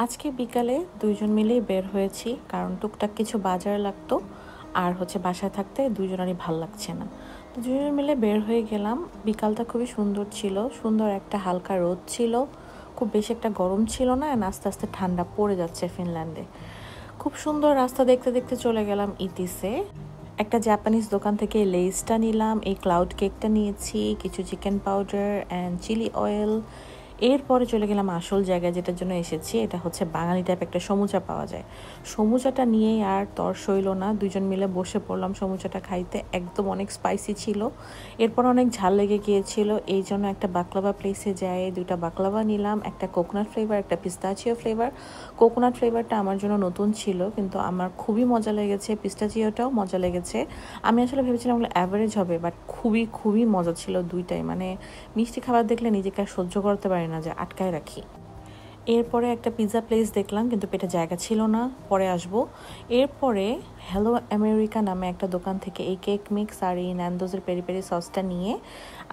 আজকে বিকালে দুইজন মিলেই বের হয়েছি, কারণ টুকটাক কিছু বাজার লাগতো। আর বাসায় থাকতে দুইজনেরই ভাল লাগছে না, তো দুজন মিলে বের হয়ে গেলাম। বিকালটা খুবই সুন্দর ছিল, সুন্দর একটা হালকা রোদ ছিল, খুব বেশি একটা গরম ছিল না। আস্তে আস্তে ঠান্ডা পড়ে যাচ্ছে ফিনল্যান্ডে। খুব সুন্দর রাস্তা দেখতে দেখতে চলে গেলাম ইতিসে। একটা জাপানিজ দোকান থেকে লেসটা নিলাম, এই ক্লাউড কেকটা নিয়েছি, কিছু chicken powder and chilli oil. এরপরে চলে গেলাম আসল জায়গায়, যেটার জন্য এসেছি। এটা হচ্ছে বাঙালি টাইপ একটা সমুচা পাওয়া যায়। সমুচাটা নিয়েই আর তর সইল না, দুজন মিলে বসে পড়লাম সমুচাটা খাইতে। একদম অনেক স্পাইসি ছিল, এরপর অনেক ঝাল লেগে গিয়েছিল। এই জন্য একটা বাকলাভা প্লেসে যাই, দুইটা বাকলাভা নিলাম, একটা কোকোনাট ফ্লেভার, একটা পিস্তাচিও ফ্লেভার। কোকোনাট ফ্লেভারটা আমার জন্য নতুন ছিল, কিন্তু আমার খুবই মজা লেগেছে। পিস্তাচিওটাও মজা লেগেছে। আমি আসলে ভেবেছিলাম ওগুলো অ্যাভারেজ হবে, বাট খুবই খুবই মজা ছিল দুইটাই। মিষ্টি খাবার দেখলে নিজেকে আর সহ্য করতে পারি না, যে আটকায় রাখি। এরপরে একটা পিৎজা প্লেস দেখলাম, কিন্তু পেটে জায়গা ছিল না, পরে আসবো। এরপরে হ্যালো আমেরিকা নামে একটা দোকান থেকে এই কেক মিক্স আর এই ন্যান্দোজের পেরি পেরি সসটা নিয়ে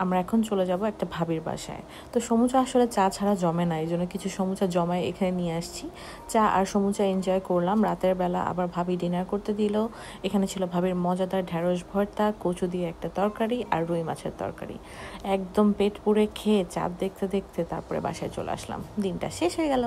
আমরা এখন চলে যাব একটা ভাবির বাসায়। তো সমুচা আসলে চা ছাড়া জমে না, এই জন্য কিছু সমুচা জমায় এখানে নিয়ে আসছি। চা আর সমুচা এনজয় করলাম। রাতের বেলা আবার ভাবি ডিনার করতে দিল। এখানে ছিল ভাবির মজাদার ঢ্যাঁড়স ভর্তা, কচু দিয়ে একটা তরকারি আর রুই মাছের তরকারি। একদম পেট পুড়ে খেয়ে চাঁদ দেখতে দেখতে তারপরে বাসায় চলে আসলাম। দিনটা শেষ হয়ে গেল।